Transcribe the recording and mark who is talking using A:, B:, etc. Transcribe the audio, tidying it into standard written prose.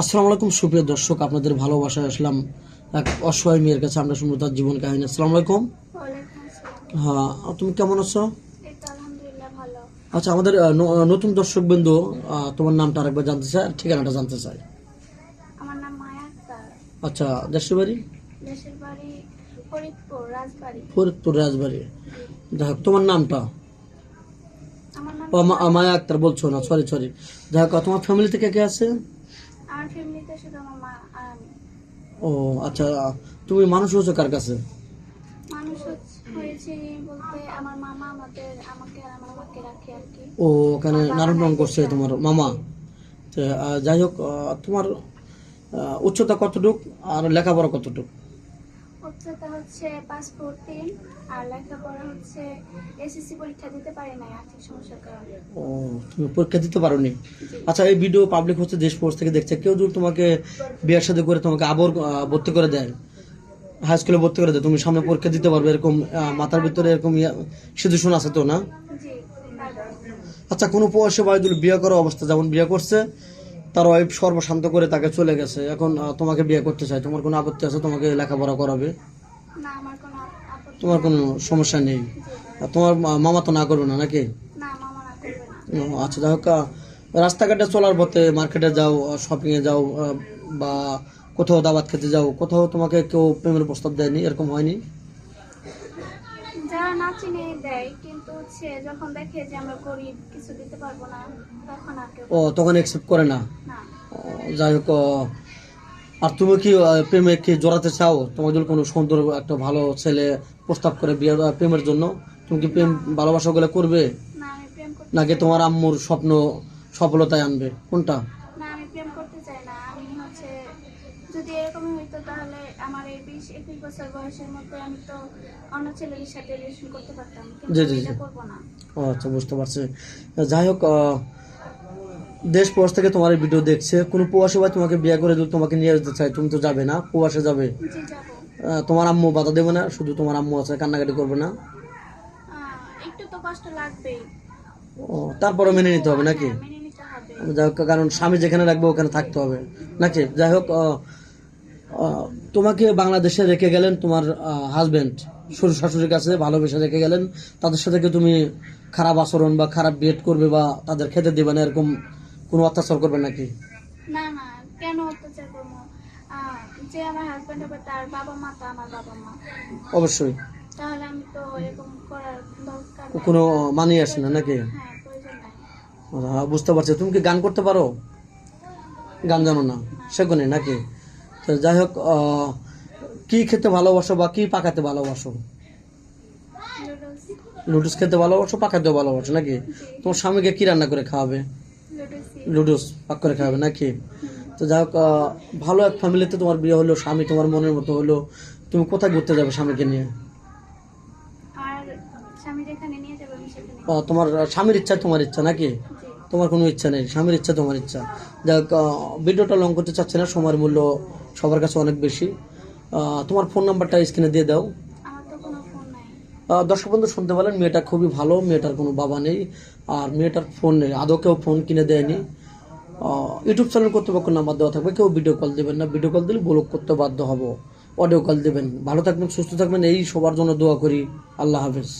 A: আসসালামু আলাইকুম সুপ্রিয় দর্শক, আপনাদের ভালোবাসায় আসলাম এক অসহায় মেয়ের কাছে। আমরা শুনবো তার জীবন কাহিনী। আসসালামু আলাইকুম।
B: ওয়ালাইকুম আসসালাম।
A: হ্যাঁ, তুমি কেমন আছো?
B: এই তো আলহামদুলিল্লাহ ভালো।
A: আচ্ছা, আমাদের নতুন দর্শক বিন্দু, তোমার নামটা আরেকবার জানতে চাই আর ঠিকানাটা জানতে চাই।
B: আমার নাম মায়া আক্তার।
A: আচ্ছা, দেশের বাড়ি?
B: দেশের বাড়ি ফরিদপুর রাজবাড়ী।
A: ফরিদপুর রাজবাড়ি। যাই হোক, তোমার নামটা?
B: আমার নাম
A: মায়া আক্তার বলছো না, সরি সরি। যাই হোক, তোমার ফ্যামিলিতে কে কে আছে?
B: আমার ফ্যামিলিতে শুধু আমার মা আর আমি।
A: ও আচ্ছা, তুমি মানুষ হয়েছো কার কাছে?
B: মানুষ হয়েছে বলতে আমার মামা আমাকে আর আমার মাকে রাখে আর কি।
A: ও, ওখানে লালন পালন করছে তোমার মামা। তো, যাই হোক, তোমার উচ্চতা কতটুক আর লেখাপড়া কতটুক?
B: উচ্চতা হচ্ছে 5'3" আর লেখাপড়া হচ্ছে এসএসসি পরীক্ষা দিতে পারি নাই আর্থিক সমস্যার কারণে।
A: ও, তুমি পরীক্ষা দিতে পারোনি।
B: জি।
A: আচ্ছা, এই ভিডিও পাবলিক হচ্ছে, দেশ ফোর্স থেকে দেখছে। কেউ যদি তোমাকে বিয়ের সাথে করে তোমাকে আবার ভর্তি করে দেয়, হাই স্কুলে ভর্তি করে দেয়, তুমি সামনে পরীক্ষা দিতে পারবে, এরকম মাথার ভিতরে এরকম সিচুয়েশন আছে তো না?
B: জি পারবো।
A: আচ্ছা, কোনো প্রবাসী ভাই যদি বিয়ে করার অবস্থা, যেমন বিয়ে করছে, তার ওয়াইফ সর্বশান্ত করে তাকে চলে গেছে, এখন তোমাকে বিয়ে করতে চায়, তোমার কোনো আপত্তি আছে? তোমাকে লেখাপড়া করাবে,
B: না আমার কোনো আপত্তি
A: তোমার কোনো সমস্যা নেই?
B: জি।
A: আর তোমার মামা তো না করবে না নাকি?
B: না মামা না করবে না।
A: আচ্ছা, যাই হোক, রাস্তাঘাটে চলার পথে, মার্কেটে যাও, শপিংয়ে যাও, বা কোথাও দাওয়াত খেতে যাও, কোথাও তোমাকে কেউ প্রেমের প্রস্তাব দেয়নি? এরকম হয়নি?
B: যারা না চিনে দেয়, কিন্তু হচ্ছে যখন দেখে যে আমরা গরিব কিছু দিতে পারবো না, তখন আর কেউ
A: ও, তখন অ্যাকসেপ্ট করে না?
B: না।
A: যাই হোক, আর তুমি কি প্রেমে কি জড়াতে চাও? তোমার যদি কোনো সুন্দর একটা ভালো ছেলে প্রস্তাব করে বিয়ের প্রেমের জন্য, তুমি কি প্রেম ভালোবাসা গুলো করবে,
B: না আমি প্রেম করতে
A: নাকি
B: চাই
A: তোমার আম্মুর স্বপ্ন সফলতায় আনবে, কোনটা?
B: না। আমি প্রেম করতে চাই না। আমি হচ্ছে যদি এরকমই হইতো তাহলে আমার এই 20-21 বছর বয়সের মধ্যে আমি তো অন্য ছেলের সাথে রিলেশন করতে পারতাম, কিন্তু
A: জি
B: আমি
A: জি জি।
B: এটা করবো না।
A: ও আচ্ছা, বুঝতে পারছি। যাই হোক, দেশ প্রবাস থেকে তোমার এই ভিডিও দেখছে, কোনো প্রবাসী ভাই তোমাকে বিয়ে করে যদি তোমাকে নিয়ে যেতে চায়, তুমি তো যাবে না, প্রবাসে যাবে।
B: জি যাবো।
A: তোমার আম্মু বাধা দেবে না? শুধু তোমার আম্মু আছে, কান্নাকাটি করবে না?
B: একটু তো কষ্ট লাগবেই।
A: ও, তারপরে মেনে নিতে হবে নাকি?
B: হ্যাঁ মেনে নিতে হবে।
A: যাই হোক, কারণ স্বামী যেখানে রাখবে ওখানে থাকতে হবে নাকি? যাই হোক, তোমাকে বাংলাদেশে রেখে গেলেন তোমার হাজবেন্ড, শ্বশুর শাশুড়ির কাছে ভালোবেসে রেখে গেলেন, তাদের সাথে কি তুমি খারাপ আচরণ বা খারাপ বিহেভ করবে, বা তাদের খেতে দেবে না, এরকম কোনো অত্যাচার করবে নাকি?
B: না না, কেন অত্যাচার করবো? যে আমার হাজবেন্ড হবে তার বাবা মা তো আমার বাবা মা,
A: অবশ্যই।
B: তাহলে আমি তো এরকম করার দরকার নাই।
A: কোনো মানিয়ে আসে না নাকি?
B: হ্যাঁ প্রয়োজন নাই।
A: বুঝতে পারছি। তুমি কি গান করতে পারো? গান জানো না, শেখো নি নাকি? তো যাই হোক, কি খেতে ভালোবাসো বা কি পাকাতে ভালোবাসো?
B: নুডলস।
A: নুডলস খেতে ভালোবাসো, পাকাতেও ভালোবাসো নাকি? তোমার স্বামীকে কি রান্না করে খাওয়াবে?
B: নুডলস।
A: লুডুস পাক করে খাওয়াবে নাকি? তো যাই হোক, ভালো এক ফ্যামিলিতে তোমার বিয়ে হলো, স্বামী তোমার মনের মতো হলো, তুমি কোথায় ঘুরতে যাবে স্বামীকে নিয়ে?
B: আর স্বামী যেখানে নিয়ে যাবে আমি সেখানে।
A: তোমার স্বামীর ইচ্ছা তোমার ইচ্ছা নাকি?
B: জি।
A: তোমার কোনো ইচ্ছা নেই, স্বামীর ইচ্ছা তোমার ইচ্ছা। যাই হোক, ভিডিওটা লং করতে চাচ্ছে না, সময়ের মূল্য সবার কাছে অনেক বেশি। তোমার ফোন নাম্বারটা স্ক্রিনে দিয়ে দাও।
B: আমার তো কোনো ফোন নাই।
A: দর্শক বন্ধু শুনতে পারেন, মেয়েটা খুবই ভালো, মেয়েটার কোনো বাবা নেই, আর মেয়েটার ফোন নেই, আদৌ কেউ ফোন কিনে দেয়নি। ইউটিউব চ্যানেল কর্তৃপক্ষ নাম্বার দেওয়া থাকবে, কেউ ভিডিও কল দেবেন না, ভিডিও কল দিলে ব্লক করতে বাধ্য হব। অডিও কল দেবেন। ভালো থাকবেন, সুস্থ থাকবেন, এই সবার জন্য দোয়া করি। আল্লাহ হাফেজ।